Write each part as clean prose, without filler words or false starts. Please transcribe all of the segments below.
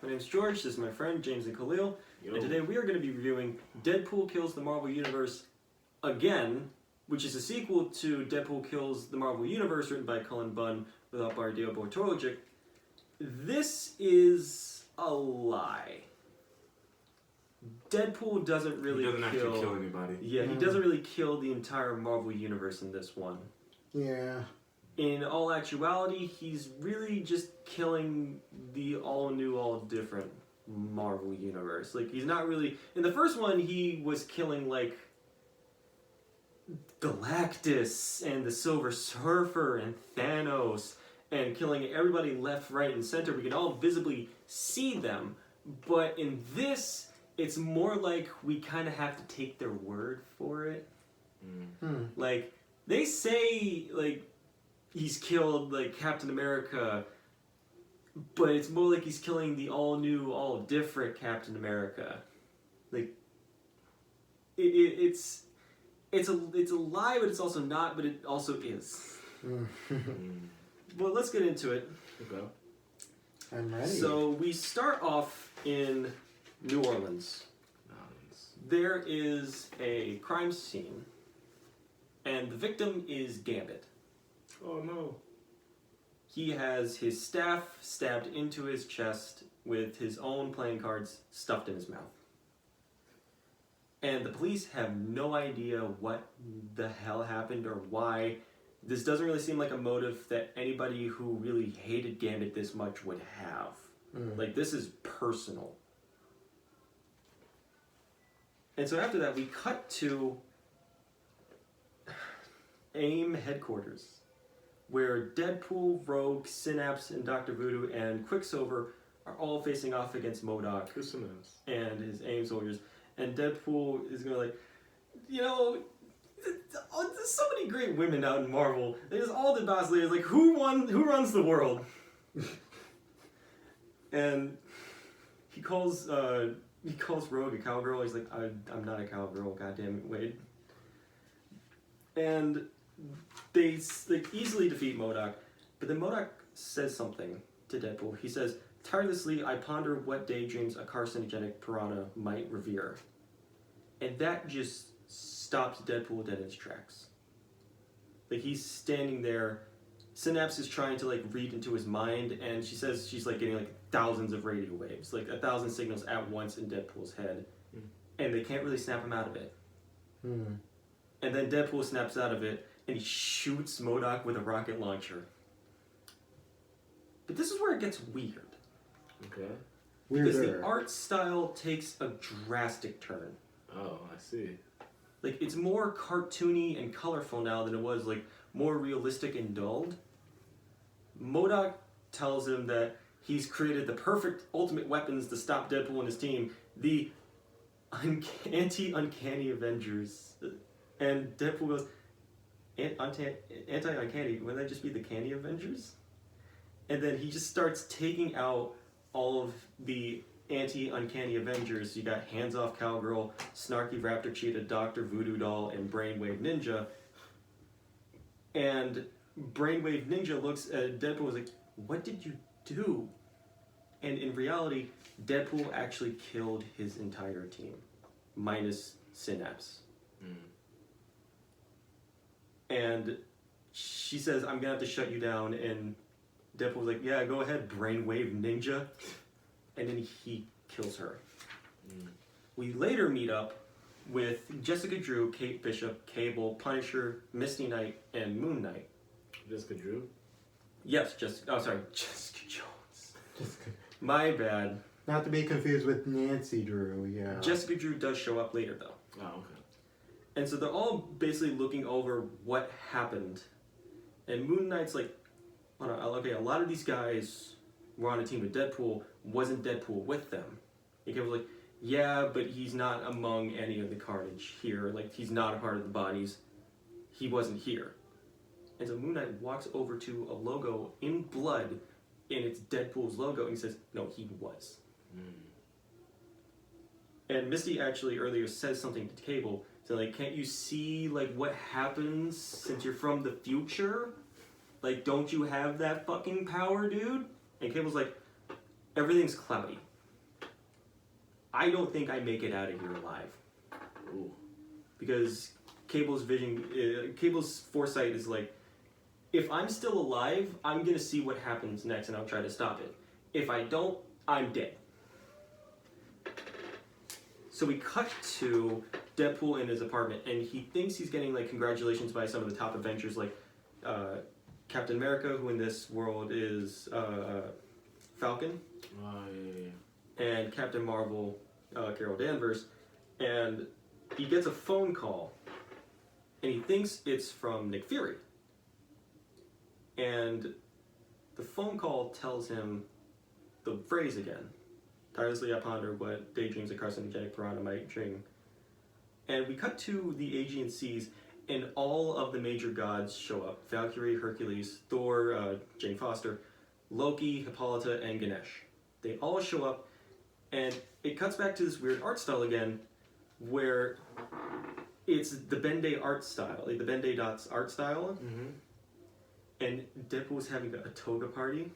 My name's George, this is my friend James and Khalil, and today we are going to be reviewing Deadpool Kills the Marvel Universe Again, which is a sequel to Deadpool Kills the Marvel Universe, written by Cullen Bunn with art by Dale Bortologic. This is a lie. Deadpool doesn't really actually kill anybody. Yeah, he doesn't really kill the entire Marvel Universe in this one. Yeah. In all actuality, he's really just killing the all-new, all-different Marvel Universe. Like, he's not really... In the first one, he was killing, like, Galactus and the Silver Surfer and Thanos and killing everybody left, right, and center. We can all visibly see them. But in this, it's more like we kind of have to take their word for it. Like, they say, like, he's killed, like, Captain America, but it's more like he's killing the all-new, all-different Captain America. Like, it's a lie, but it's also not, but it also is. Well, let's get into it. Okay. I'm ready. So, we start off in New Orleans. There is a crime scene, and the victim is Gambit. Oh no. He has his staff stabbed into his chest with his own playing cards stuffed in his mouth. And the police have no idea what the hell happened or why. This doesn't really seem like a motive that anybody who really hated Gambit this much would have. Like, this is personal. And so after that, we cut to AIM headquarters, where Deadpool, Rogue, Synapse, and Dr. Voodoo, and Quicksilver are all facing off against MODOK and his AIM soldiers. And Deadpool is going to, like, you know, there's so many great women out in Marvel. There's all the boss leaders, like, who runs the world? And he calls Rogue a cowgirl. He's like, I'm not a cowgirl, goddammit, Wade. And they, like, easily defeat MODOK, but then MODOK says something to Deadpool. He says, "Tirelessly, I ponder what daydreams a carcinogenic piranha might revere." And that just stops Deadpool dead in his tracks. Like, he's standing there. Synapse is trying to, like, read into his mind, and she says she's, like, getting, like, thousands of radio waves, like 1,000 signals at once in Deadpool's head. And they can't really snap him out of it. And then Deadpool snaps out of it, and he shoots MODOK with a rocket launcher. But this is where it gets weird. Okay. Because the art style takes a drastic turn. Oh, I see. Like, it's more cartoony and colorful now than it was, like, more realistic and dulled. MODOK tells him that he's created the perfect ultimate weapons to stop Deadpool and his team, the anti-uncanny Avengers. And Deadpool goes, anti-uncanny, wouldn't that just be the Candy Avengers? And then he just starts taking out all of the anti-uncanny Avengers. You got Hands Off Cowgirl, Snarky Raptor Cheetah, Dr. Voodoo Doll, and Brainwave Ninja. And Brainwave Ninja looks at Deadpool and is like, "What did you do?" And in reality, Deadpool actually killed his entire team, minus Synapse. And she says, "I'm gonna have to shut you down," and Deadpool's like, "Yeah, go ahead, Brainwave Ninja." And then he kills her. We later meet up with Jessica Drew, Kate Bishop, Cable, Punisher, Misty Knight, and Moon Knight. Jessica Drew? Yes, Jessica Jones. My bad. Not to be confused with Nancy Drew, yeah. Jessica Drew does show up later, though. Oh, okay. And so they're all basically looking over what happened. And Moon Knight's like, okay, a lot of these guys were on a team with Deadpool. Wasn't Deadpool with them? And Cable's like, "Yeah, but he's not among any of the carnage here. Like, he's not a part of the bodies. He wasn't here." And so Moon Knight walks over to a logo in blood, and it's Deadpool's logo, and he says, "No, he was." And Misty actually earlier says something to Cable. So, like, "Can't you see, like, what happens since you're from the future? Like, don't you have that fucking power, dude?" And Cable's like, "Everything's cloudy. I don't think I make it out of here alive. Ooh. Because Cable's foresight is like, if I'm still alive, I'm gonna see what happens next and I'll try to stop it. If I don't, I'm dead. So we cut to Deadpool in his apartment, and he thinks he's getting like congratulations by some of the top Avengers, like Captain America, who in this world is Falcon, Oh, yeah. and Captain Marvel, Carol Danvers, and he gets a phone call, and he thinks it's from Nick Fury. And the phone call tells him the phrase again. Tirelessly I ponder what daydreams a carcinogenic piranha might dream. And we cut to the Aegean Seas, and all of the major gods show up. Valkyrie, Hercules, Thor, Jane Foster, Loki, Hippolyta, and Ganesh. They all show up, and it cuts back to this weird art style again, where it's the Ben-Day art style, like the Ben-Day Dots art style. Mm-hmm. And Deadpool was having a toga party,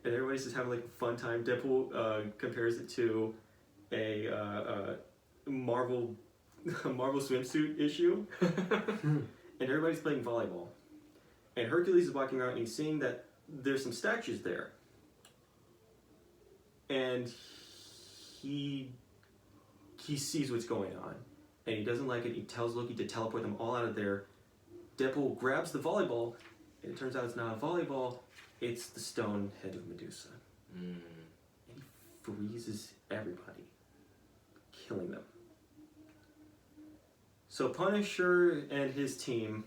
and everybody's just having like a fun time. Deadpool compares it to a Marvel swimsuit issue, and everybody's playing volleyball. And Hercules is walking around and he's seeing that there's some statues there, and he sees what's going on, and he doesn't like it. He tells Loki to teleport them all out of there. Deadpool grabs the volleyball. And it turns out it's not a volleyball, it's the stone head of Medusa. Mm. And he freezes everybody, killing them. So Punisher and his team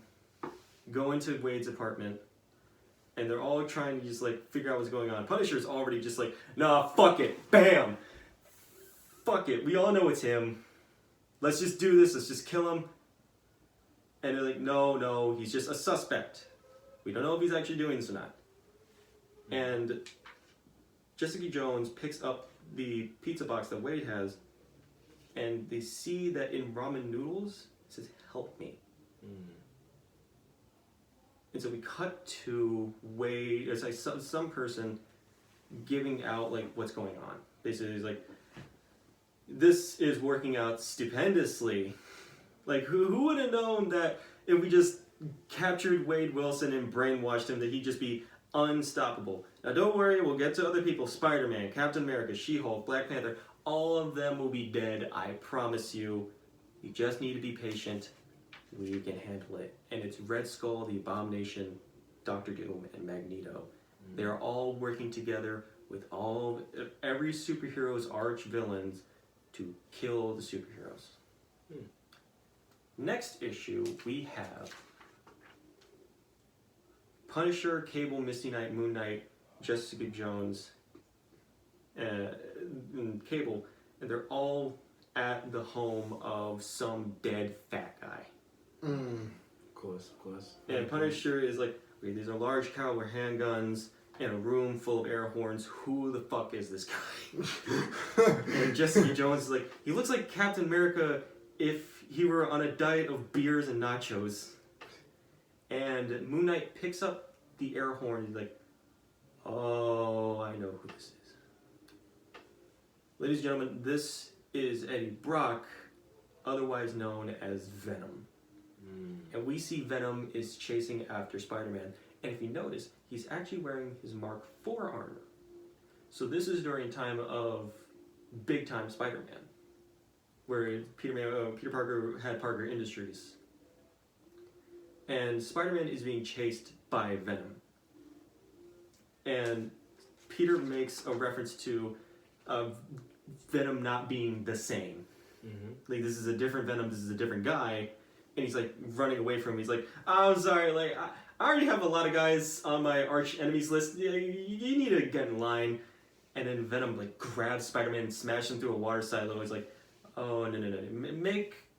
go into Wade's apartment, and they're all trying to just like figure out what's going on. Punisher's already just like, nah, fuck it, bam! Fuck it, we all know it's him. Let's just do this, let's just kill him. And they're like, no, he's just a suspect. We don't know if he's actually doing this or not. And Jessica Jones picks up the pizza box that Wade has, and they see that in ramen noodles, it says, help me. Mm. And so we cut to Wade, it's like some person giving out like what's going on. Basically, he's like, this is working out stupendously. Like, who would have known that if we just captured Wade Wilson and brainwashed him that he'd just be unstoppable? Now don't worry, we'll get to other people. Spider-Man, Captain America, She-Hulk, Black Panther, all of them will be dead, I promise you. You just need to be patient. We can handle it. And it's Red Skull, the Abomination, Doctor Doom, and Magneto. They're all working together with every superhero's arch villains to kill the superheroes. Next issue, we have Punisher, Cable, Misty Knight, Moon Knight, Jessica Jones, and Cable, and they're all at the home of some dead fat guy. Mm. Of course. And Punisher is like, okay, these are large caliber handguns in a room full of air horns. Who the fuck is this guy? And Jessica Jones is like, he looks like Captain America if he were on a diet of beers and nachos. And Moon Knight picks up the air horn and he's like, oh, I know who this is. Ladies and gentlemen, this is Eddie Brock, otherwise known as Venom. And we see Venom is chasing after Spider-Man. And if you notice, he's actually wearing his Mark IV armor. So this is during time of big-time Spider-Man, where Peter Parker had Parker Industries. And Spider-Man is being chased by Venom. And Peter makes a reference to Venom not being the same. Mm-hmm. Like, this is a different Venom, this is a different guy. And he's like running away from him. He's like, oh, I'm sorry, like, I already have a lot of guys on my arch enemies list. You need to get in line. And then Venom like grabs Spider-Man and smashes him through a water silo. He's like, oh, no.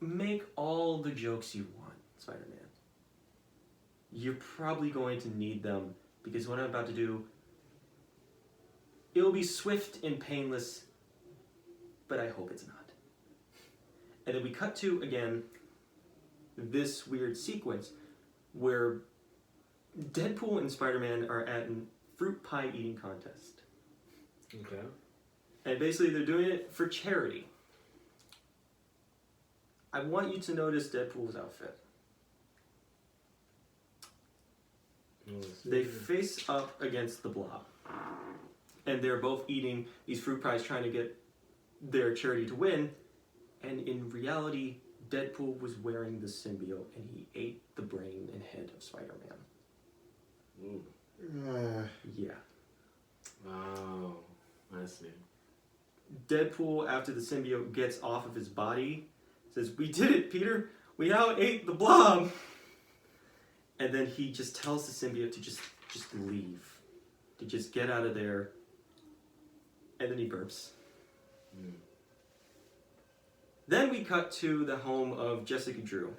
Make all the jokes you want, Spider-Man. You're probably going to need them, because what I'm about to do, it'll be swift and painless, but I hope it's not. And then we cut to, again, this weird sequence where Deadpool and Spider-Man are at a fruit pie eating contest. Okay. And basically, they're doing it for charity. I want you to notice Deadpool's outfit. They face up against the Blob. And they're both eating these fruit pies trying to get their charity to win. And in reality, Deadpool was wearing the symbiote and he ate the brain and head of Spider-Man. Yeah. Oh, I see. Deadpool, after the symbiote gets off of his body, says, "We did it, Peter! We now ate the Blob!" And then he just tells the symbiote to just leave. To just get out of there. And then he burps. Then we cut to the home of Jessica Drew,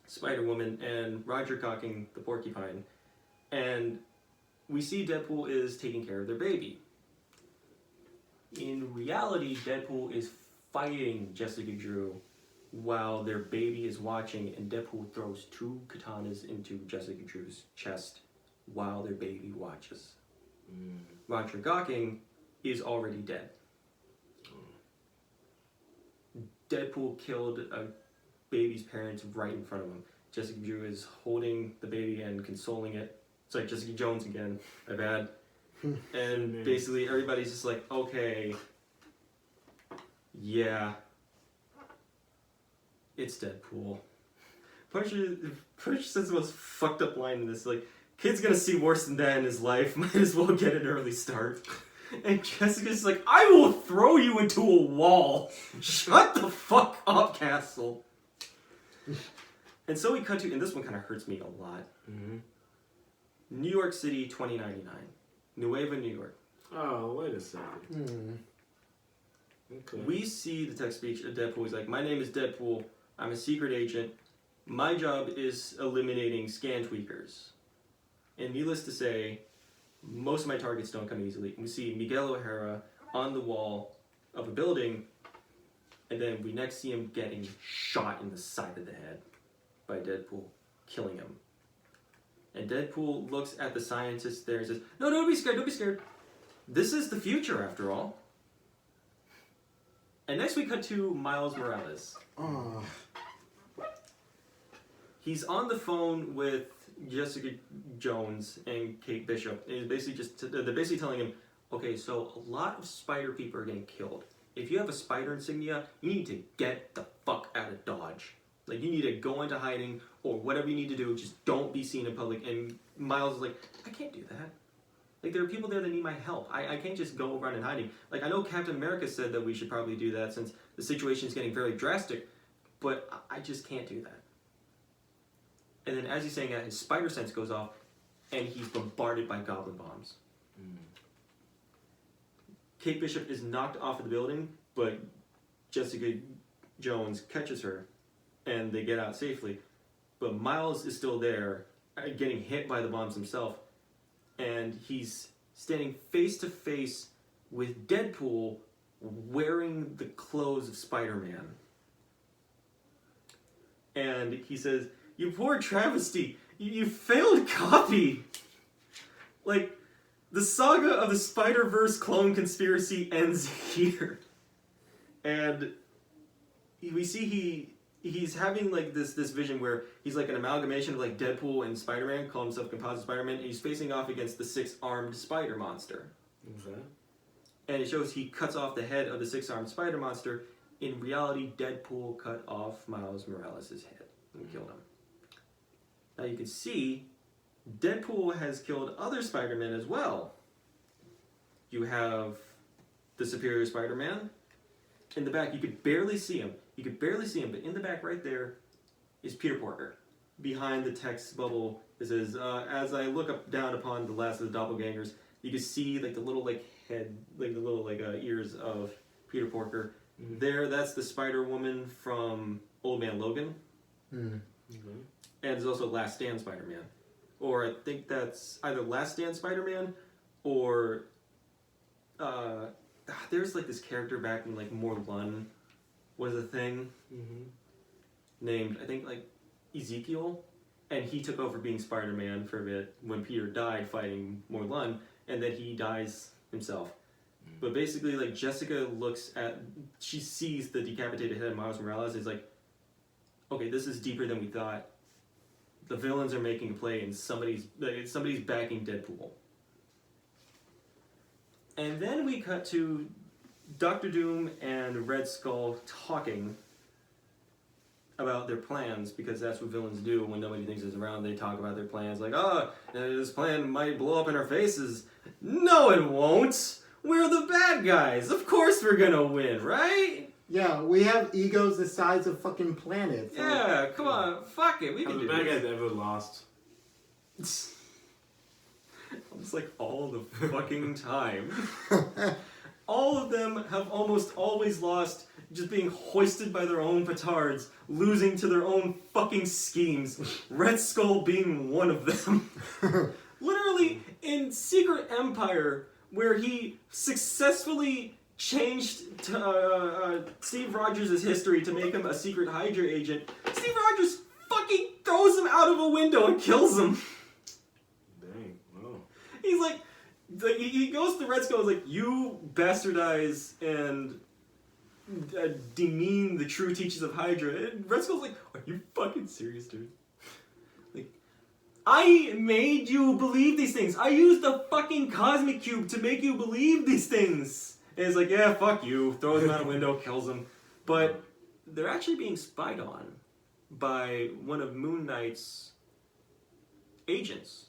Spider-Woman, and Roger Cocking, the porcupine. And we see Deadpool is taking care of their baby. In reality, Deadpool is fighting Jessica Drew while their baby is watching, and Deadpool throws 2 katanas into Jessica Drew's chest while their baby watches. Roger Gawking is already dead. Deadpool killed a baby's parents right in front of him. Jessica Drew is holding the baby and consoling it. It's like Jessica Jones again. My bad. And basically everybody's just like, okay, yeah, it's Deadpool. Punisher says the most fucked up line in this, like, kid's gonna see worse than that in his life, might as well get an early start. And Jessica's like, I will throw you into a wall. Shut the fuck up, Castle. And so we cut to, and this one kind of hurts me a lot. New York City, 2099. Nueva, New York. Oh, wait a second. Okay. We see the text speech of Deadpool. He's like, my name is Deadpool. I'm a secret agent. My job is eliminating scan tweakers. And needless to say, most of my targets don't come easily. We see Miguel O'Hara on the wall of a building, and then we next see him getting shot in the side of the head by Deadpool, killing him. And Deadpool looks at the scientist there and says, no, don't be scared, don't be scared. This is the future, after all. And next we cut to Miles Morales. He's on the phone with Jessica Jones and Kate Bishop. And they're basically telling him, okay, so a lot of spider people are getting killed. If you have a spider insignia, you need to get the fuck out of Dodge. Like, you need to go into hiding or whatever you need to do, just don't be seen in public. And Miles is like, I can't do that. Like, there are people there that need my help. I can't just go around in hiding. Like, I know Captain America said that we should probably do that since the situation is getting very drastic, but I just can't do that. And then as he's saying that, his spider sense goes off, and he's bombarded by goblin bombs. Kate Bishop is knocked off of the building, but Jessica Jones catches her, and they get out safely. But Miles is still there, getting hit by the bombs himself, and he's standing face to face with Deadpool wearing the clothes of Spider-Man. And he says, you poor travesty, you failed copy. Like, the saga of the Spider-Verse clone conspiracy ends here. And we see he's having like this vision where he's like an amalgamation of like Deadpool and Spider-Man, calling himself Composite Spider-Man, and he's facing off against the 6-armed spider monster. Okay. And it shows he cuts off the head of the 6-armed spider monster. In reality, Deadpool cut off Miles Morales' head and killed him. Now you can see Deadpool has killed other Spider-Men as well. You have the Superior Spider-Man. In the back, you could barely see him. But in the back right there is Peter Porker. Behind the text bubble, it says, as I look down upon the last of the doppelgangers, you can see like the little like head, like the little like ears of Peter Porker. There, that's the Spider-Woman from Old Man Logan. And there's also Last Stand Spider-Man. Or I think that's either Last Stand Spider-Man or there's like this character back in like Morlun was a thing named, I think, like Ezekiel, and he took over being Spider-Man for a bit when Peter died fighting Morlun, and then he dies himself. But basically, like, Jessica she sees the decapitated head of Miles Morales, and is like, okay, this is deeper than we thought. The villains are making a play, and somebody's backing Deadpool. And then we cut to Doctor Doom and Red Skull talking about their plans, because that's what villains do when nobody thinks is around. They talk about their plans, like, this plan might blow up in our faces. No, it won't! We're the bad guys! Of course we're gonna win, right? Yeah, we have egos the size of fucking planets. Yeah, come on, fuck it, we can Have do the bad this. guys ever lost? It's like all the fucking time. All of them have almost always lost, just being hoisted by their own petards, losing to their own fucking schemes. Red Skull being one of them. Literally, in Secret Empire, where he successfully changed Steve Rogers' history to make him a secret Hydra agent, Steve Rogers fucking throws him out of a window and kills him. Dang, wow. He's like he goes to Red Skull, is like, you bastardize and demean the true teachings of Hydra. And Red Skull's like, are you fucking serious, dude? Like, I made you believe these things. I used the fucking cosmic cube to make you believe these things. And he's like, yeah, fuck you. Throws him out a window, kills him. But they're actually being spied on by one of Moon Knight's agents.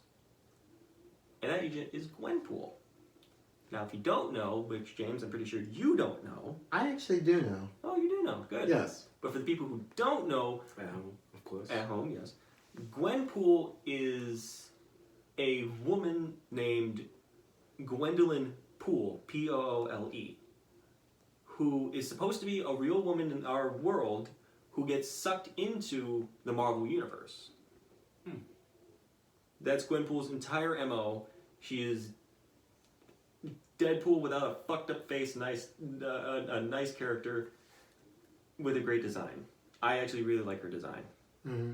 And that agent is Gwenpool. Now, if you don't know, which, James, I'm pretty sure you don't know. I actually do know. Oh, you do know. Good. Yes. But for the people who don't know, At home, of course. at home, yes, Gwenpool is a woman named Gwendolyn Poole, Poole, who is supposed to be a real woman in our world who gets sucked into the Marvel Universe. That's Gwenpool's entire MO. She is Deadpool without a fucked up face, a nice character with a great design. I actually really like her design. Mm-hmm.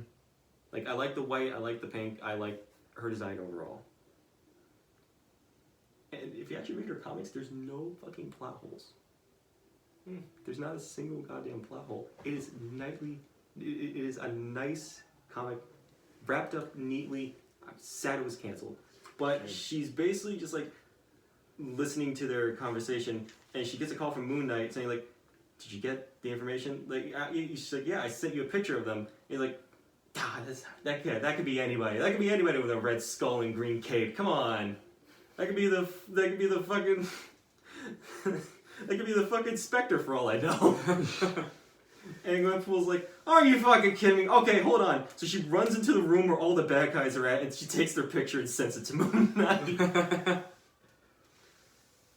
Like, I like the white, I like the pink, I like her design overall. And if you actually read her comics, there's no fucking plot holes. There's not a single goddamn plot hole. It is it is a nice comic, wrapped up neatly. I'm sad it was canceled. But she's basically just like listening to their conversation, and she gets a call from Moon Knight saying like, did you get the information? Like, she's like, yeah, I sent you a picture of them. And he's like, that could be anybody. That could be anybody with a red skull and green cape. Come on. That could be the fucking that could be the fucking Spectre for all I know. And Gwenpool's like, are you fucking kidding me? Okay, hold on. So she runs into the room where all the bad guys are at, and she takes their picture and sends it to Moon Knight.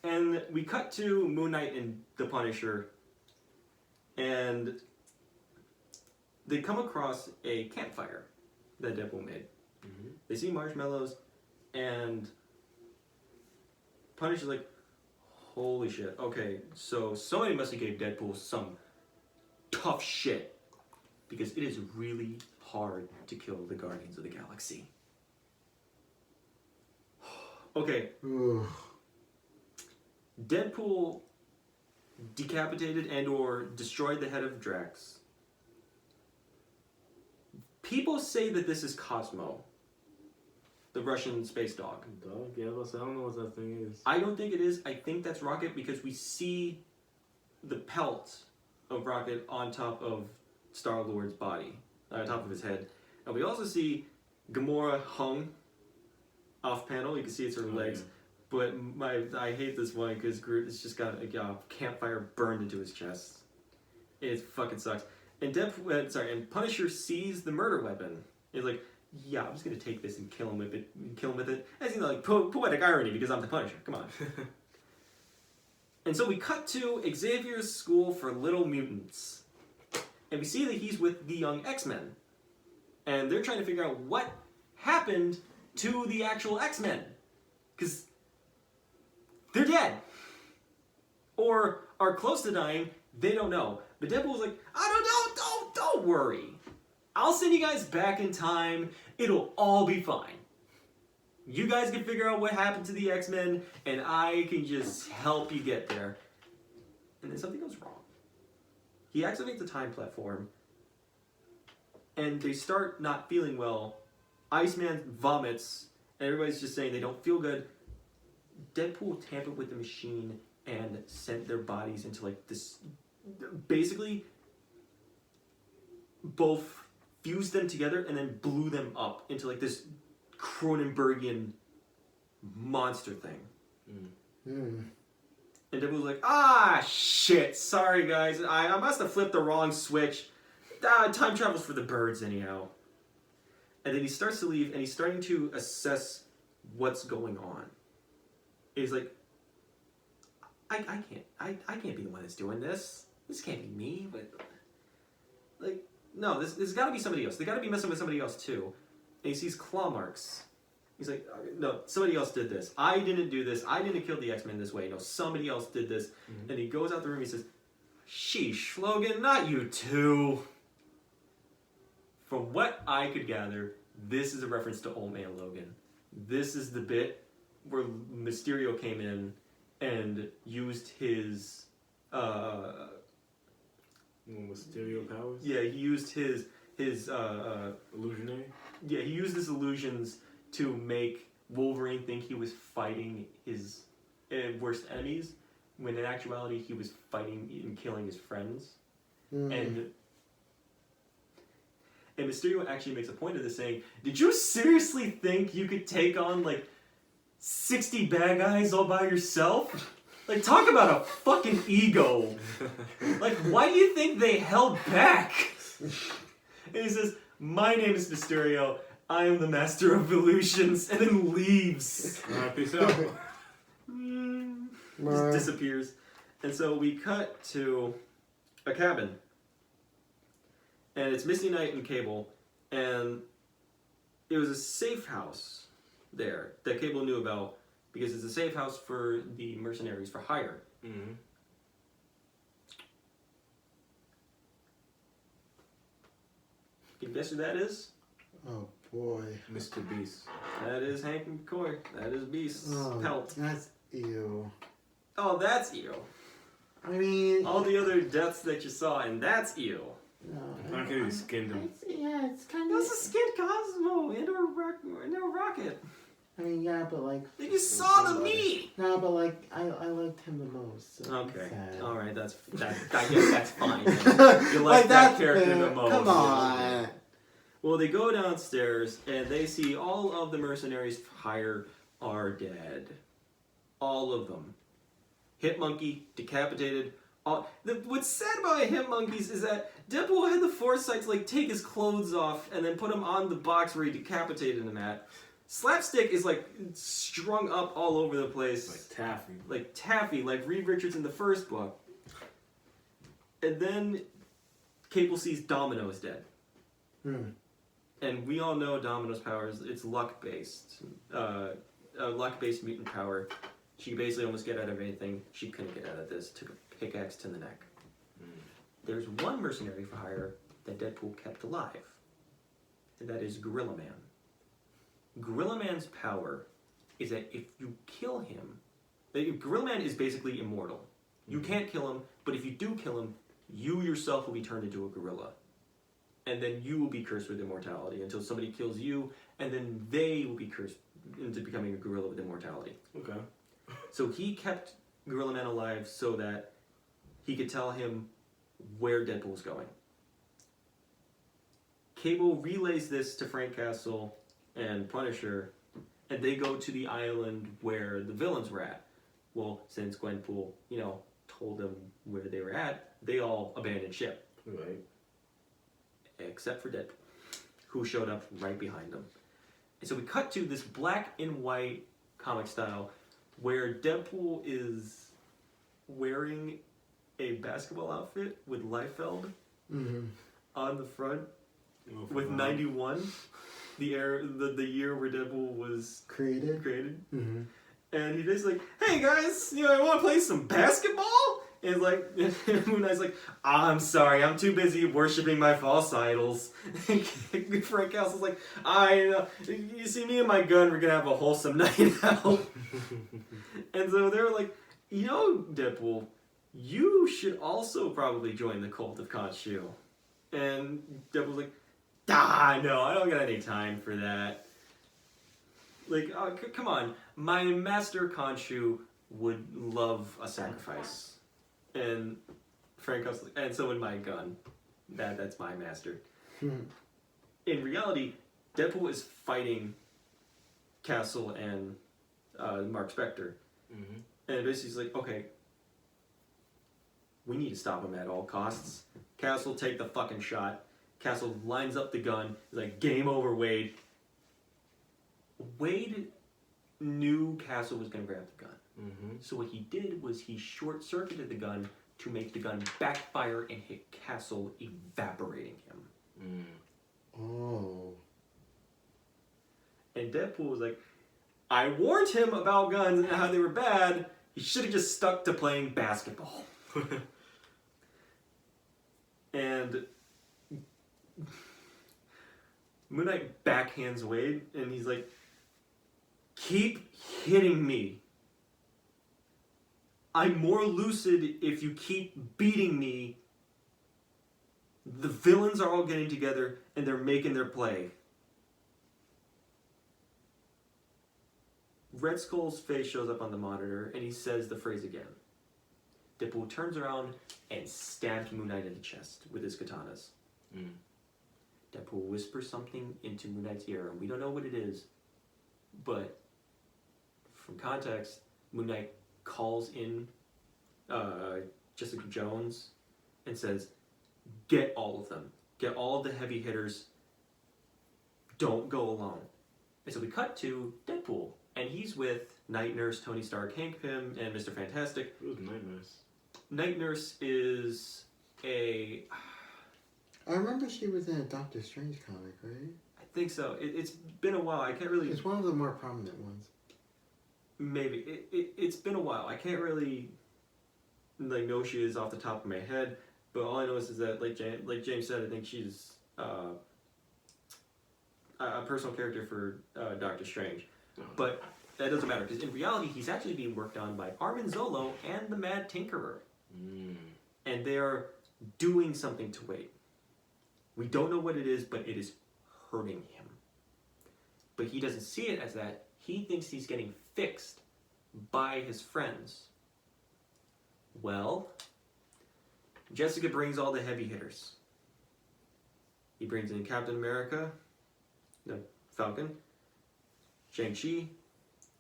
And we cut to Moon Knight and the Punisher, and they come across a campfire that Deadpool made. Mm-hmm. They see marshmallows, and Punisher's like, holy shit, okay, so somebody must have gave Deadpool some tough shit, because it is really hard to kill the Guardians of the Galaxy. Okay, Ooh. Deadpool decapitated and or destroyed the head of Drax. People say that this is Cosmo, the Russian space dog. Dog? Yeah, I don't know what that thing is. I don't think it is. I think that's Rocket, because we see the pelt of Rocket on top of Star-Lord's body, on top of his head. And we also see Gamora hung off panel. You can see it's her legs. Yeah. But I hate this one because Groot has just got a campfire burned into his chest. It fucking sucks. And and Punisher sees the murder weapon. He's like, yeah, I'm just gonna take this and kill him with it. As you know, like poetic irony, because I'm the Punisher. Come on. And so we cut to Xavier's school for little mutants, and we see that he's with the young X-Men, and they're trying to figure out what happened to the actual X-Men, because they're dead, or are close to dying. They don't know. But Deadpool was like, don't worry. I'll send you guys back in time. It'll all be fine. You guys can figure out what happened to the X-Men, and I can just help you get there. And then something goes wrong. He activates the time platform, and they start not feeling well. Iceman vomits, and everybody's just saying they don't feel good. Deadpool tampered with the machine and sent their bodies into like this. Basically, both fused them together and then blew them up into like this Cronenbergian monster thing. And Deadpool was like, ah, shit, sorry guys, I must have flipped the wrong switch. Time travel's for the birds anyhow. And then he starts to leave, and he's starting to assess what's going on. And he's like, I can't be the one that's doing this. This can't be me, but like, no, there's got to be somebody else. They got to be messing with somebody else too. And he sees claw marks. He's like, no, somebody else did this. I didn't do this. I didn't kill the X-Men this way. No, somebody else did this. Mm-hmm. And he goes out the room. He says, sheesh, Logan, not you too. From what I could gather, this is a reference to Old Man Logan. This is the bit where Mysterio came in and used his Mysterio powers? Yeah, he used his illusionary? Yeah, he used his illusions to make Wolverine think he was fighting his worst enemies, when in actuality he was fighting and killing his friends. And Mysterio actually makes a point of this, saying, did you seriously think you could take on like 60 bad guys all by yourself? Like, talk about a fucking ego. Like, why do you think they held back? And he says, my name is Mysterio. I am the master of illusions. And then leaves. Alright, peace out. Just disappears. And so we cut to a cabin. And it's Misty Knight and Cable. And it was a safe house there that Cable knew about, because it's a safe house for the mercenaries for hire. Mm-hmm. Can you guess who that is? Oh boy. Mr. Beast. That is Hank McCoy. That is Beast's pelt. That's ew. Oh, that's ew. I mean... All the other deaths that you saw, and that's ew. No, I can't skinned him. Yeah, it's kind It of... was a skinned Cosmo into a rocket. I mean, yeah, but like... You saw the meat! No, but like, I liked him the most. So Okay. sad. Alright, I guess that's fine. You like that character fair. the most. Come on. Well, they go downstairs, and they see all of the mercenaries for hire are dead. All of them. Hit Monkey, decapitated. What's sad about Hit Monkeys is that Deadpool had the foresight to like take his clothes off and then put them on the box where he decapitated him at. Slapstick is like strung up all over the place. Like Taffy, like Reed Richards in the first book. And then Cable sees Domino's dead. And we all know Domino's powers, it's luck-based. Luck-based mutant power. She could basically almost get out of anything. She couldn't get out of this. Took a pickaxe to the neck. There's one mercenary for hire that Deadpool kept alive. And that is Gorilla Man. Gorilla Man's power is that if you kill him... Gorilla Man is basically immortal. You can't kill him, but if you do kill him, you yourself will be turned into a gorilla. And then you will be cursed with immortality until somebody kills you, and then they will be cursed into becoming a gorilla with immortality. Okay. So he kept Gorilla Man alive so that he could tell him where Deadpool's going. Cable relays this to Frank Castle and Punisher, and they go to the island where the villains were at. Well, since Gwenpool, told them where they were at, they all abandoned ship. Right. Except for Deadpool, who showed up right behind them. And so we cut to this black and white comic style where Deadpool is wearing a basketball outfit with Liefeld on the front with 91, the year where Deadpool was created. And he just like, hey guys, want to play some basketball? And like, Moon Knight's like, I'm sorry, I'm too busy worshiping my false idols. And Frank Castle's like, you see, me and my gun, we're gonna have a wholesome night out. And so they were like, Deadpool, you should also probably join the cult of Khonshu. And Deadpool's like, no, I don't got any time for that. Like, come on, my master Khonshu would love a sacrifice. And Frank was like, and so would my gun. That's my master. In reality, Deadpool is fighting Castle and Mark Spector. Mm-hmm. And basically he's like, okay, we need to stop him at all costs. Castle, take the fucking shot. Castle lines up the gun. He's like, game over, Wade. Wade knew Castle was going to grab the gun. Mm-hmm. So what he did was he short-circuited the gun to make the gun backfire and hit Castle, evaporating him. Oh. And Deadpool was like, I warned him about guns and how they were bad. He should have just stuck to playing basketball. And Moon Knight backhands Wade, and he's like, keep hitting me. I'm more lucid if you keep beating me. The villains are all getting together, and they're making their play. Red Skull's face shows up on the monitor, and he says the phrase again. Deadpool turns around and stabs Moon Knight in the chest with his katanas. Mm. Deadpool whispers something into Moon Knight's ear, and we don't know what it is, but from context, Moon Knight calls in Jessica Jones and says, get all of them. Get all of the heavy hitters. Don't go alone. And so we cut to Deadpool, and he's with Night Nurse, Tony Stark, Hank Pym, and Mr. Fantastic. It was Night Nurse. Night Nurse is a... I remember she was in a Doctor Strange comic, right? I think so. It's been a while. I can't really... It's one of the more prominent ones. Maybe. It's been a while. I can't really know who she is off the top of my head, but all I know is that, like James said, I think she's a personal character for Doctor Strange. Oh. But that doesn't matter, because in reality, he's actually being worked on by Armin Zolo and the Mad Tinkerer. Mm. And they are doing something to Wade. We don't know what it is, but it is hurting him. But he doesn't see it as that. He thinks he's getting fixed by his friends. Well, Jessica brings all the heavy hitters. He brings in Captain America, the Falcon, Shang-Chi,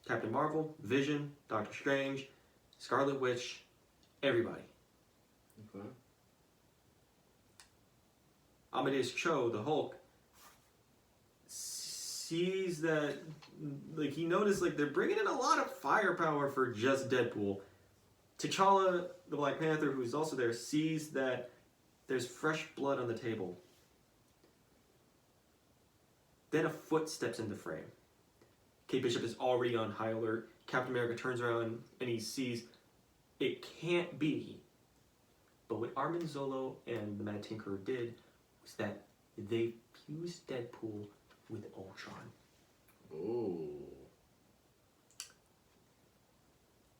Captain Marvel, Vision, Doctor Strange, Scarlet Witch, everybody. Okay. Amadeus Cho, the Hulk, sees that, he noticed, they're bringing in a lot of firepower for just Deadpool. T'Challa, the Black Panther, who's also there, sees that there's fresh blood on the table. Then a foot steps into frame. Kate Bishop is already on high alert. Captain America turns around and he sees it can't be. But what Armin Zolo and the Mad Tinkerer did was that they fused Deadpool with Ultron. Oh.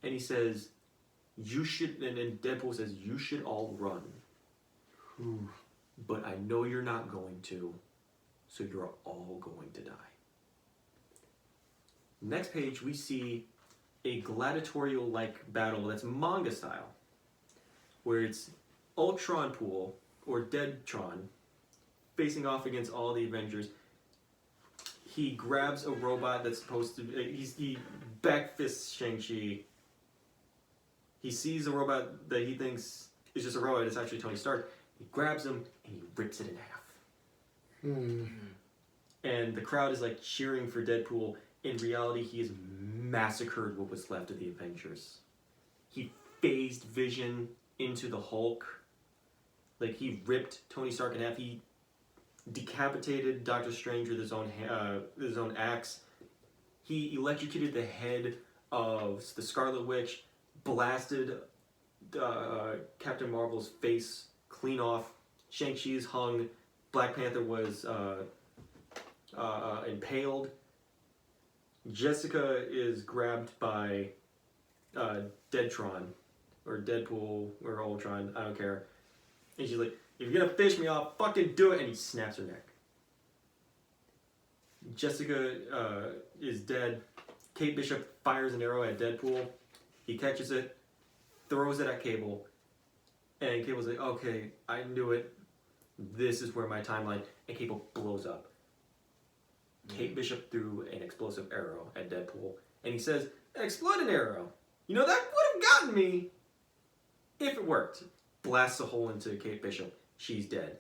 And he says, you should, and then Deadpool says, you should all run. Ooh. But I know you're not going to, so you're all going to die. Next page, we see a gladiatorial-like battle that's manga style, where it's Ultron Pool, or Deadtron, facing off against all the Avengers. He grabs a robot that's supposed to... He backfists Shang-Chi. He sees a robot that he thinks is just a robot. It's actually Tony Stark. He grabs him and he rips it in half. Hmm. And the crowd is cheering for Deadpool. In reality, he has massacred what was left of the Avengers. He phased Vision into the Hulk. He ripped Tony Stark in half. He decapitated Doctor Strange with his own axe. He electrocuted the head of the Scarlet Witch, blasted Captain Marvel's face clean off. Shang-Chi's hung. Black Panther was impaled. Jessica is grabbed by Deadtron, or Deadpool, or Ultron, I don't care. And she's like, if you're gonna fish me off, fucking do it! And he snaps her neck. Jessica is dead. Kate Bishop fires an arrow at Deadpool. He catches it, throws it at Cable, and Cable's like, okay, I knew it. This is where my timeline, and Cable blows up. Kate Bishop threw an explosive arrow at Deadpool, and he says, explode an arrow. You know, that would have gotten me if it worked. Blasts a hole into Kate Bishop. She's dead.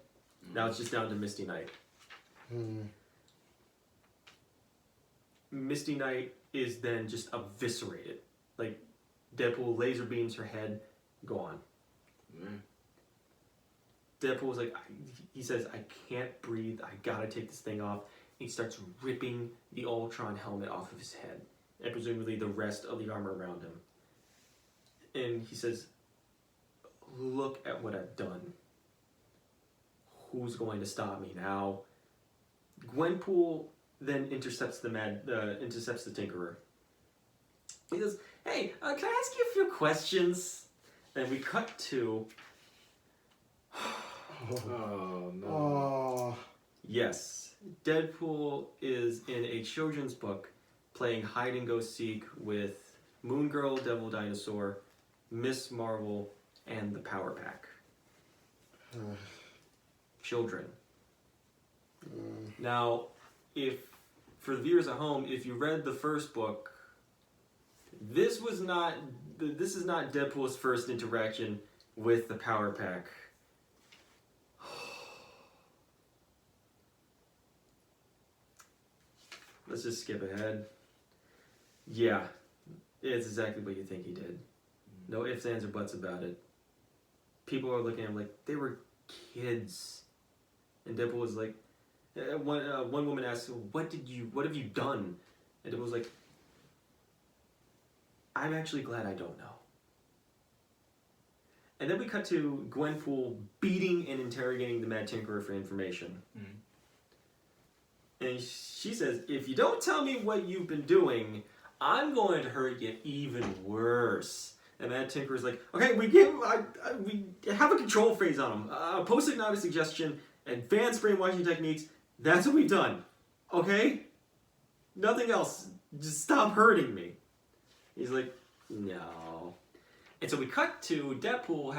Now it's just down to Misty Knight. Misty Knight is then just eviscerated. Like, Deadpool laser beams her head, gone. Deadpool's like, he says, I can't breathe, I gotta take this thing off. He starts ripping the Ultron helmet off of his head, and presumably the rest of the armor around him. And he says, look at what I've done. Who's going to stop me now? Gwenpool then intercepts the Tinkerer. He goes, hey, can I ask you a few questions? And we cut to... Oh, no. Oh. Yes, Deadpool is in a children's book playing hide and go seek with Moon Girl, Devil Dinosaur, Miss Marvel, and the Power Pack. Children. Now, for the viewers at home, if you read the first book, this is not Deadpool's first interaction with the Power Pack. Let's just skip ahead. Yeah, it's exactly what you think he did. No ifs, ands, or buts about it. People are looking at him like they were kids, and Deadpool was like, one woman asked, "What have you done?" And Deadpool was like, "I'm actually glad I don't know." And then we cut to Gwenpool beating and interrogating the Mad Tinkerer for information. And she says, if you don't tell me what you've been doing, I'm going to hurt you even worse. And Mad Tinkerer's like, okay, we have a control phase on him. Post-hypnotic suggestion, advanced brainwashing techniques. That's what we've done. Okay? Nothing else. Just stop hurting me. He's like, no. And so we cut to Deadpool.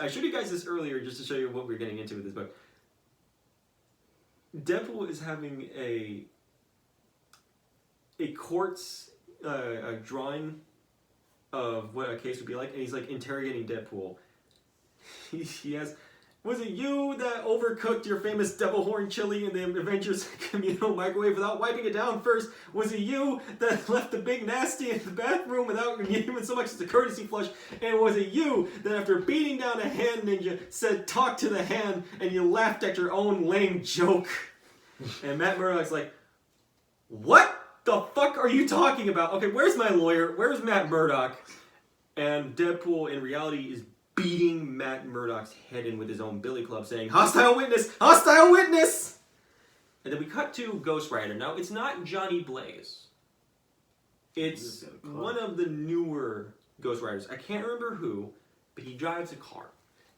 I showed you guys this earlier just to show you what we're getting into with this book. Deadpool is having a quartz drawing of what a case would be like, and he's like interrogating Deadpool. He has, was it you that overcooked your famous devil horn chili in the Avengers communal microwave without wiping it down first? Was it you that left the big nasty in the bathroom without even so much as a courtesy flush? And was it you that after beating down a hand ninja said talk to the hand and you laughed at your own lame joke? And Matt Murdock's like, what the fuck are you talking about? Okay, where's my lawyer? Where's Matt Murdock? And Deadpool in reality is beating Matt Murdock's head in with his own billy club saying, hostile witness! Hostile witness! And then we cut to Ghost Rider. Now, it's not Johnny Blaze. It's one of the newer Ghost Riders. I can't remember who, but he drives a car.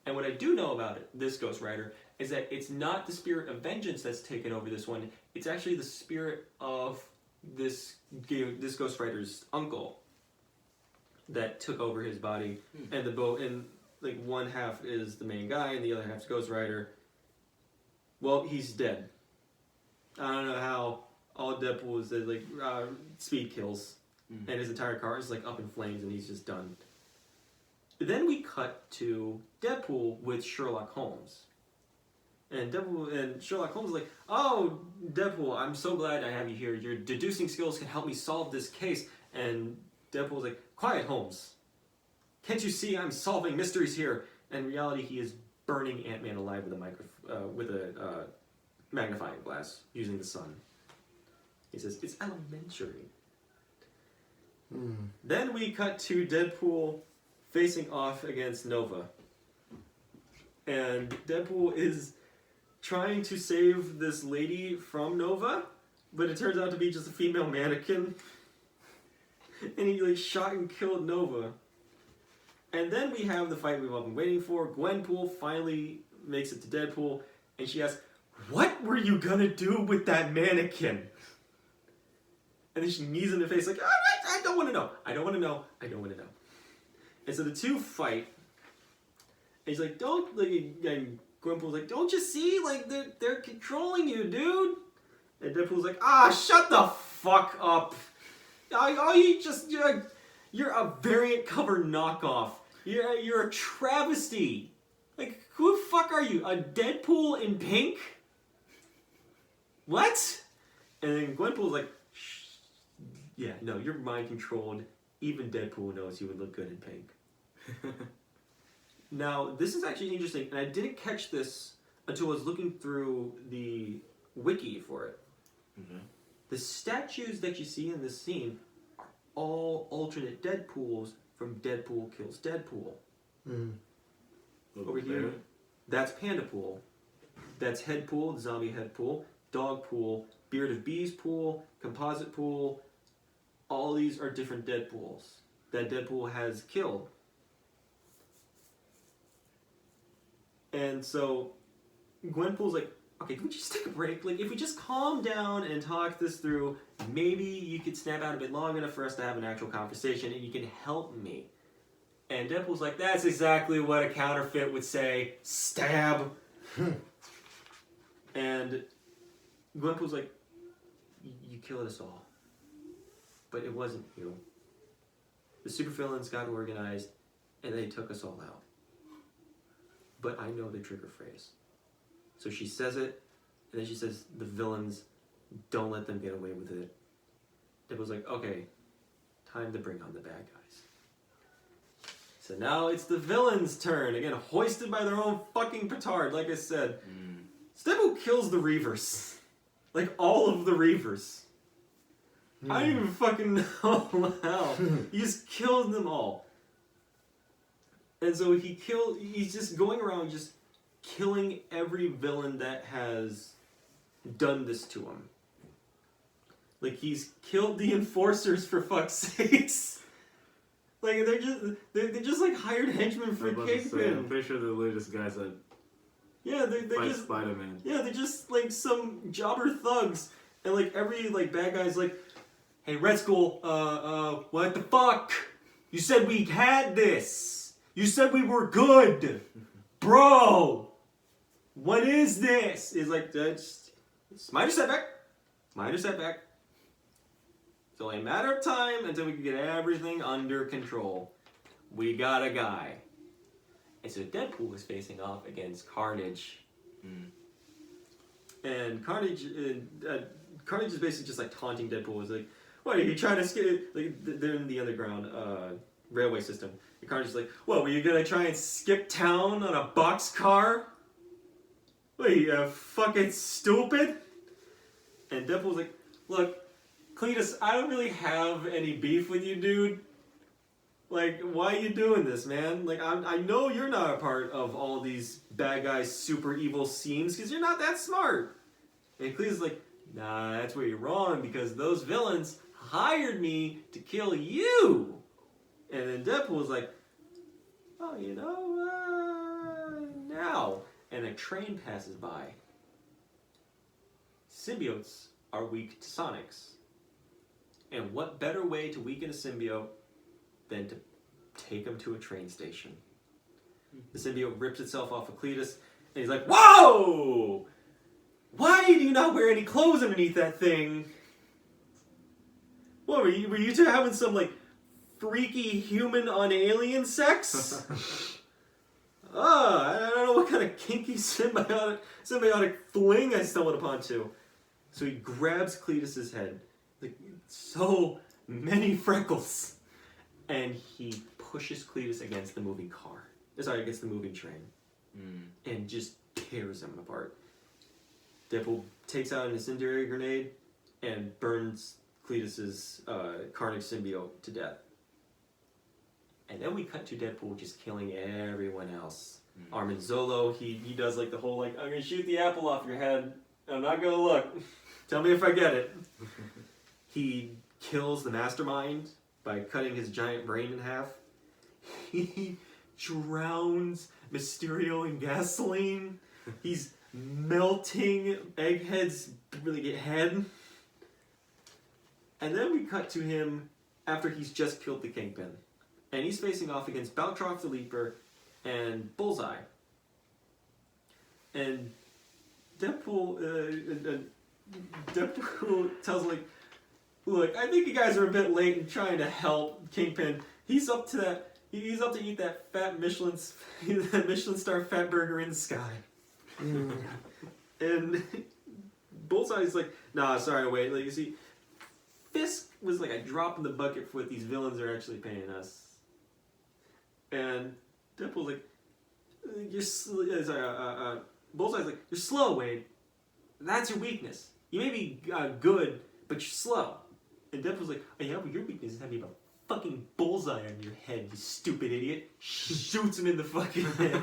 And what I do know about it, this Ghost Rider, is that it's not the spirit of vengeance that's taken over this one. It's actually the spirit of this Ghost Rider's uncle that took over his body. And like one half is the main guy and the other half's Ghost Rider. Well, he's dead. I don't know how. All Deadpool is like speed kills, and his entire car is like up in flames, and he's just done. Then we cut to Deadpool with Sherlock Holmes. And Sherlock Holmes is like, oh, Deadpool, I'm so glad I have you here. Your deducing skills can help me solve this case. And Deadpool's like, quiet, Holmes. Can't you see I'm solving mysteries here? And in reality, he is burning Ant-Man alive with a magnifying glass using the sun. He says, it's elementary. Then we cut to Deadpool facing off against Nova. And Deadpool is trying to save this lady from Nova, but it turns out to be just a female mannequin. And he like shot and killed Nova. And then we have the fight we've all been waiting for. Gwenpool finally makes it to Deadpool, and she asks, "What were you gonna do with that mannequin?" And then she knees in the face like, I don't want to know. I don't want to know. I don't want to know. And so the two fight. And he's like, don't, like, and Gwenpool's like, don't you see? Like, they're controlling you, dude. And Deadpool's like, shut the fuck up. You're a variant cover knockoff. You're a travesty. Like, who the fuck are you? A Deadpool in pink? What? And then Gwenpool's like, yeah, no, you're mind controlled. Even Deadpool knows you would look good in pink. Now, this is actually interesting, and I didn't catch this until I was looking through the wiki for it. Okay. The statues that you see in this scene are all alternate Deadpools from Deadpool Kills Deadpool. Mm. Over here, that's Pandapool. That's Headpool, Zombie Headpool, Dogpool, Beard of Bees Pool, Composite Pool. All these are different Deadpools that Deadpool has killed. And so Gwenpool's like, okay, can we just take a break? Like, if we just calm down and talk this through, maybe you could snap out a bit long enough for us to have an actual conversation and you can help me. And Deadpool's like, that's exactly what a counterfeit would say. Stab. And Gwenpool's like, you killed us all. But it wasn't you. The supervillains got organized and they took us all out. But I know the trigger phrase. So she says it, and then she says, the villains, don't let them get away with it. It was like, okay, time to bring on the bad guys. So now it's the villains' turn. Again, hoisted by their own fucking petard, like I said. Deadpool kills the Reavers. Like, all of the Reavers. I don't even fucking know how. He just killed them all. And so he's just going around just killing every villain that has done this to him. Like, he's killed the enforcers, for fuck's sakes. Like, they're just like hired henchmen for Kingpin. I'm pretty sure the latest guys that they're fight just Spider-Man. Yeah, they're just like some jobber thugs. And like every like bad guy's like, hey, Red Skull, what the fuck? You said we had this. You said we were good. Bro, what is this? It's like, it's minor setback. Minor setback. It's only a matter of time until we can get everything under control. We got a guy. And so Deadpool was facing off against Carnage. And Carnage is basically just like taunting Deadpool. He's like, what, are you trying to skip? Like, they're in the underground railway system. And Carnage is like, what, were you gonna try and skip town on a boxcar? What, you fucking stupid? And Deadpool's like, look, Cletus, I don't really have any beef with you, dude. Like, why are you doing this, man? Like, I know you're not a part of all these bad guys' super evil schemes because you're not that smart. And Cletus is like, nah, that's where you're wrong because those villains hired me to kill you. And then Deadpool's like, oh, now. And a train passes by. Symbiotes are weak to Sonics. And what better way to weaken a symbiote than to take him to a train station? The symbiote rips itself off of Cletus, and he's like, whoa! Why do you not wear any clothes underneath that thing? What, were you two having some, like, freaky human on alien sex? I don't know what kind of kinky symbiotic fling I stumbled upon too. So he grabs Cletus's head. Like, so many freckles. And he pushes Cletus against the moving car. Sorry, against the moving train. And just tears him apart. Deadpool takes out an incendiary grenade and burns Cletus's Carnage symbiote to death. And then we cut to Deadpool just killing everyone else. Armin Zolo, he does like the whole like, I'm gonna shoot the apple off your head. I'm not gonna look. Tell me if I get it. He kills the mastermind by cutting his giant brain in half. He drowns Mysterio in gasoline. He's melting Egghead's really head. And then we cut to him after he's just killed the Kingpin. And he's facing off against Baltroff the Leaper and Bullseye. And Deadpool tells like, look, I think you guys are a bit late in trying to help Kingpin. He's up to eat that fat Michelin star fat burger in the sky. And Bullseye's like, nah, sorry, wait. Like, you see, Fisk was like a drop in the bucket for what these villains are actually paying us. And Deadpool's like, Bullseye's like, you're slow, Wade. That's your weakness. You may be good, but you're slow. And Deadpool's like, oh yeah, but your weakness is having a fucking bullseye on your head, you stupid idiot. Shoots him in the fucking head,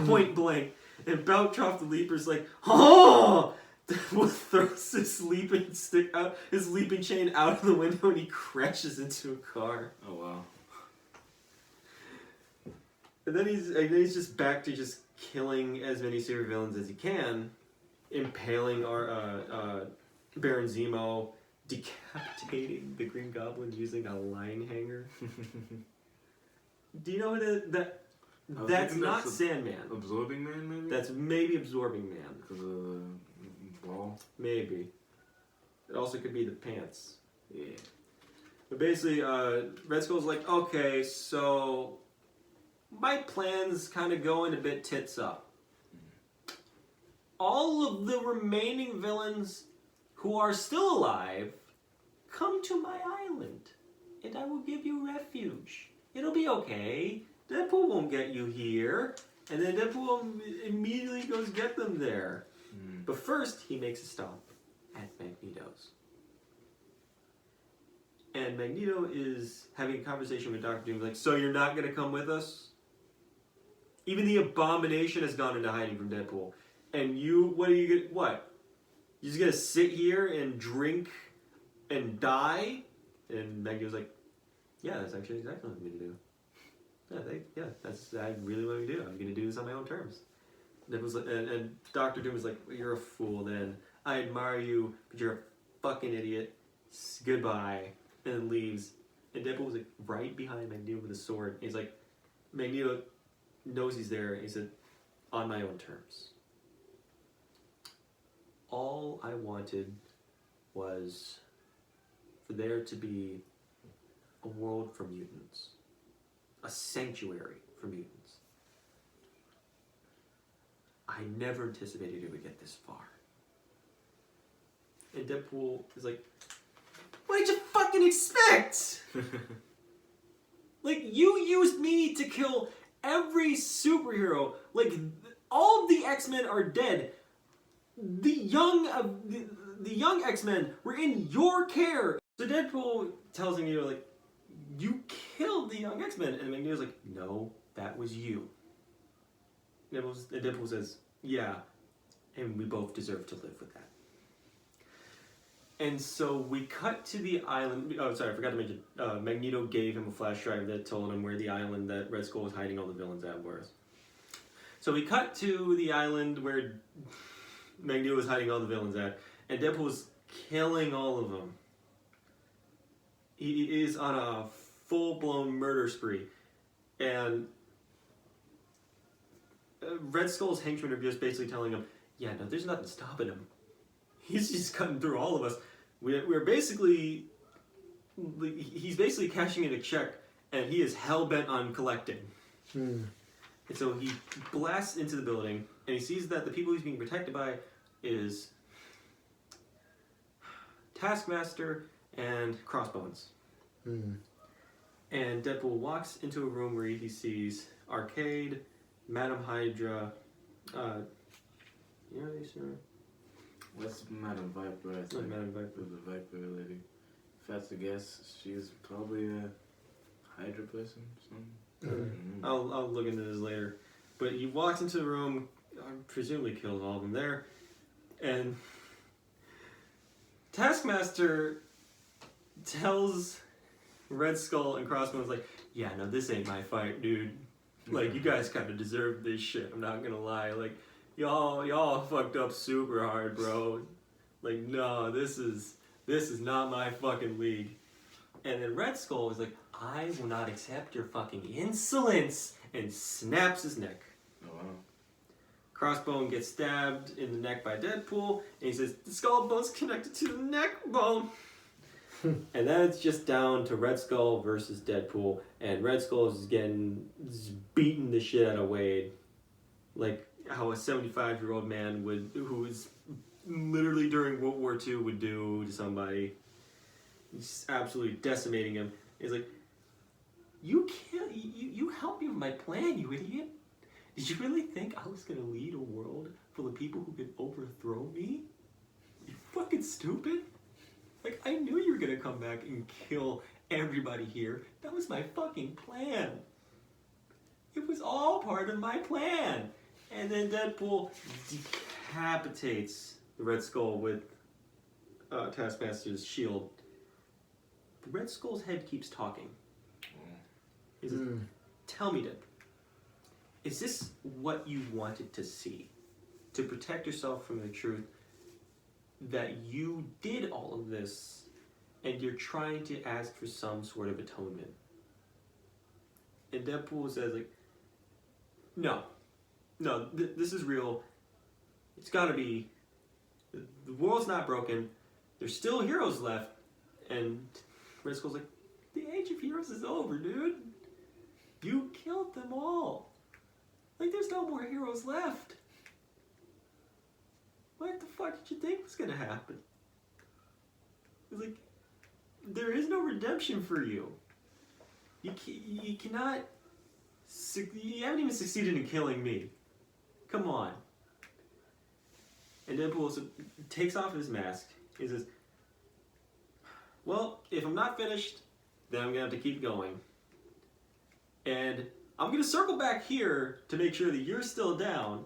point blank. And Baltroff the Leaper's like, oh! Deadpool throws his leaping chain out of the window and he crashes into a car. Oh wow. And then he's just back to just killing as many supervillains as he can, impaling our Baron Zemo, decapitating the Green Goblin using a line hanger. Do you know that's not Sandman? Absorbing Man, maybe? That's maybe Absorbing Man. Because of the ball? Maybe. It also could be the pants. Yeah. But basically, Red Skull's like, okay, so my plan's kind of going a bit tits up. All of the remaining villains who are still alive, come to my island, and I will give you refuge. It'll be okay. Deadpool won't get you here. And then Deadpool immediately goes get them there. But first, he makes a stop at Magneto's. And Magneto is having a conversation with Dr. Doom, like, so you're not going to come with us? Even the Abomination has gone into hiding from Deadpool. And you, what are you going to, what? You're just going to sit here and drink and die? And Magneto's like, yeah, that's actually exactly what I'm going to do. That's I really want to do. I'm going to do this on my own terms. And Dr. Doom was like, you're a fool then. I admire you, but you're a fucking idiot. Goodbye. And then leaves. And Deadpool was like right behind Magneto with a sword. And he's like, Magneto knows he's there. And he said, on my own terms. All I wanted was for there to be a world for mutants. A sanctuary for mutants. I never anticipated it would get this far. And Deadpool is like, what did you fucking expect? Like, you used me to kill every superhero. Like, all of the X-Men are dead. The young X-Men were in your care. So Deadpool tells him, like, you killed the young X-Men. And Magneto's like, no, that was you. And Deadpool says, yeah, and we both deserve to live with that. And so we cut to the island. Oh, sorry, I forgot to mention. Magneto gave him a flash drive that told him where the island that Red Skull was hiding all the villains at was. So we cut to the island where Magneto was hiding all the villains at, and Deadpool was killing all of them. He is on a full-blown murder spree. And Red Skull's henchmen are just basically telling him, yeah, no, there's nothing stopping him. He's just cutting through all of us. We're basically... He's basically cashing in a check, and he is hell-bent on collecting. And so he blasts into the building, and he sees that the people he's being protected by is Taskmaster and Crossbones. And Deadpool walks into a room where he sees Arcade, Madam Hydra, you know these are? What's Madam Viper? I think. Madam Viper. The Viper lady. If that's a guess, she's probably a Hydra person or something. I'll look into this later. But he walks into the room, presumably kills all of them there, and Taskmaster tells Red Skull and Crossbones, like, yeah, no, this ain't my fight, dude. Like, you guys kind of deserve this shit, I'm not gonna lie. Like, y'all fucked up super hard, bro. Like, no, this is not my fucking league. And then Red Skull was like, I will not accept your fucking insolence, and snaps his neck. Oh, wow. Crossbone gets stabbed in the neck by Deadpool, and he says, the skull bone's connected to the neck bone. And then it's just down to Red Skull versus Deadpool, and Red Skull is beating the shit out of Wade. Like how a 75-year-old man who is literally during World War II would do to somebody. He's absolutely decimating him. He's like, you helped me with my plan, you idiot. Did you really think I was gonna lead a world full of people who could overthrow me? You fucking stupid. Like, I knew you were gonna come back and kill everybody here. That was my fucking plan. It was all part of my plan. And then Deadpool decapitates the Red Skull with Taskmaster's shield. The Red Skull's head keeps talking. He says, tell me, Deadpool, is this what you wanted to see? To protect yourself from the truth that you did all of this and you're trying to ask for some sort of atonement? And Deadpool says, like, no, this is real. It's gotta be, the world's not broken. There's still heroes left. And Red Skull's like, the age of heroes is over, dude. You killed them all. Like, there's no more heroes left. What the fuck did you think was gonna happen? It's like, there is no redemption for you. You cannot, you haven't even succeeded in killing me. Come on. And Deadpool takes off his mask. He says, well, if I'm not finished, then I'm gonna have to keep going. And I'm gonna circle back here to make sure that you're still down.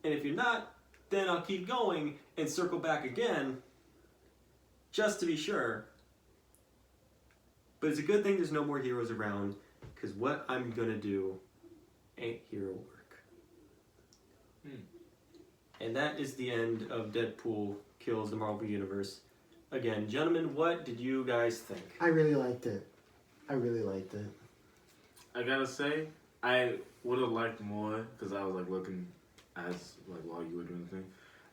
And if you're not, then I'll keep going and circle back again, just to be sure. But it's a good thing there's no more heroes around, because what I'm gonna do ain't hero work. And that is the end of Deadpool Kills the Marvel Universe. Again, gentlemen, what did you guys think? I really liked it. I gotta say, I would have liked more, because I was like looking as like while you were doing the thing.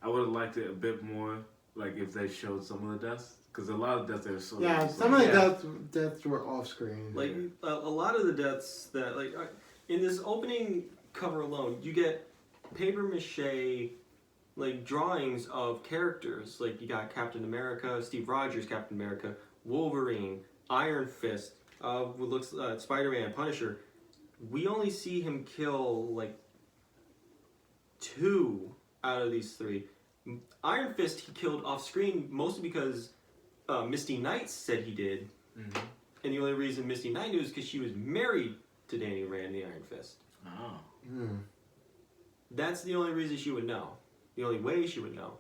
I would have liked it a bit more, like if they showed some of the deaths, because a lot of deaths are so. Yeah, some of the deaths were off screen. Like a lot of the deaths that like in this opening cover alone, you get paper mache like drawings of characters. Like you got Captain America, Steve Rogers, Captain America, Wolverine, Iron Fist, what looks Spider-Man, Punisher. We only see him kill like 2 out of these 3. Iron Fist he killed off screen mostly because Misty Knight said he did. And the only reason Misty Knight knew is because she was married to Danny Rand, the Iron Fist. Oh. That's the only reason she would know. The only way she would know.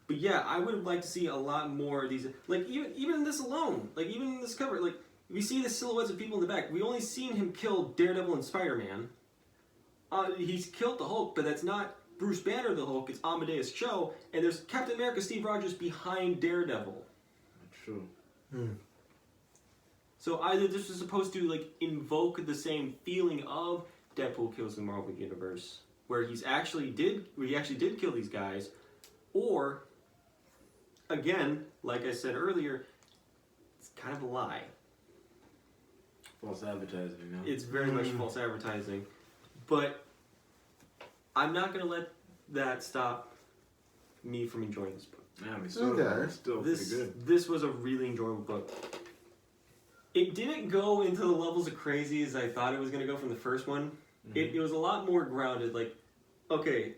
But yeah, I would have liked to see a lot more of these. Like even in this alone, like even in this cover, like we see the silhouettes of people in the back. We only seen him kill Daredevil and Spider-Man. He's killed the Hulk, but that's not Bruce Banner the Hulk. It's Amadeus Cho, and there's Captain America, Steve Rogers behind Daredevil. True. So either this was supposed to like invoke the same feeling of Deadpool Kills the Marvel Universe, where he actually did kill these guys, or again, like I said earlier, it's kind of a lie. False advertising, you know? It's very much false advertising. But I'm not going to let that stop me from enjoying this book. Yeah, I mean, still pretty good. This was a really enjoyable book. It didn't go into the levels of crazy as I thought it was going to go from the first one. It was a lot more grounded. Like, okay,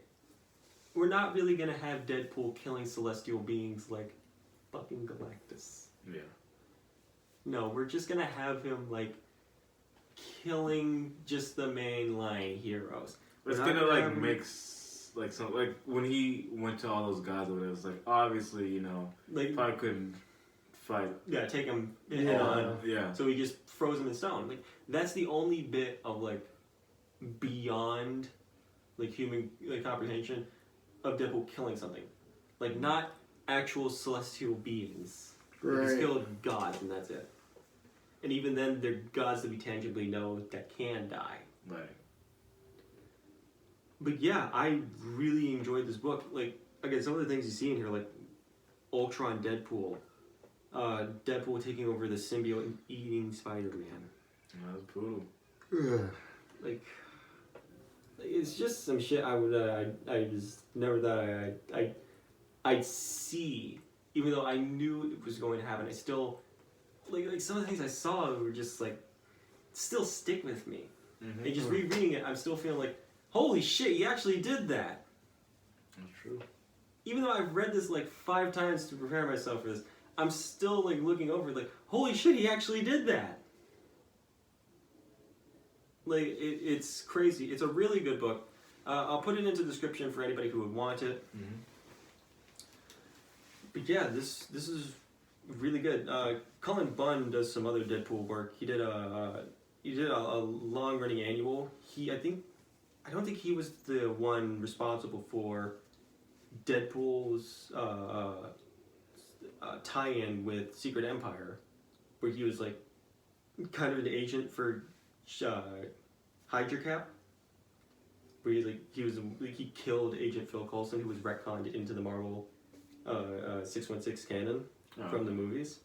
we're not really going to have Deadpool killing celestial beings like fucking Galactus. Yeah. No, we're just going to have him, like, killing just the mainline heroes. It's We're not gonna like having- mix like some like when he went to all those guys over there. It's like obviously like probably couldn't fight. take him head Yeah. on. Yeah. So he just froze him in stone. Like that's the only bit of like beyond like human like comprehension of Deadpool killing something. Like not actual celestial beings. Like, he's Right. killed gods and that's it. And even then they're gods that we tangibly know that can die. Right. But yeah, I really enjoyed this book. Like again, some of the things you see in here, like Ultron Deadpool. Deadpool taking over the symbiote and eating Spider-Man. That's brutal. Ugh. Like it's just some shit I would I just never thought I'd see, even though I knew it was going to happen. I still like some of the things I saw were just like still stick with me. Mm-hmm. And just rereading it, I'm still feeling like, holy shit, he actually did that. That's true. Even though I've read this like 5 times to prepare myself for this, I'm still like looking over it like, holy shit, he actually did that. Like it's crazy. It's a really good book. I'll put it into the description for anybody who would want it. Mm-hmm. But yeah, this is really good. Cullen Bunn does some other Deadpool work. He did a long running annual. I don't think he was the one responsible for Deadpool's tie-in with Secret Empire, where he was like kind of an agent for Hydra Cap. Where he killed Agent Phil Coulson, who was retconned into the Marvel 616 canon from the movies.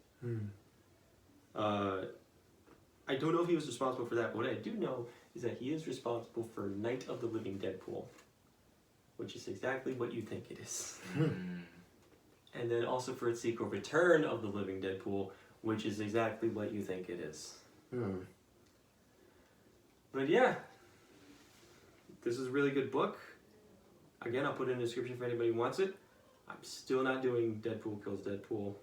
I don't know if he was responsible for that, but what I do know is that he is responsible for Night of the Living Deadpool, which is exactly what you think it is. And then also for its sequel, Return of the Living Deadpool, which is exactly what you think it is. But yeah, this is a really good book. Again, I'll put it in the description if anybody wants it. I'm still not doing Deadpool Kills Deadpool.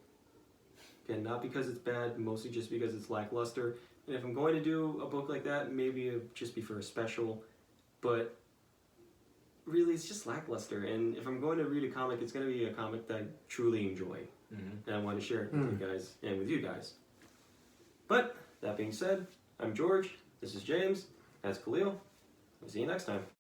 Again, not because it's bad, mostly just because it's lackluster. And if I'm going to do a book like that, maybe it'll just be for a special. But really, it's just lackluster. And if I'm going to read a comic, it's going to be a comic that I truly enjoy. And I want to share it with you guys and with you guys. But, that being said, I'm George. This is James. That's Khalil. We'll see you next time.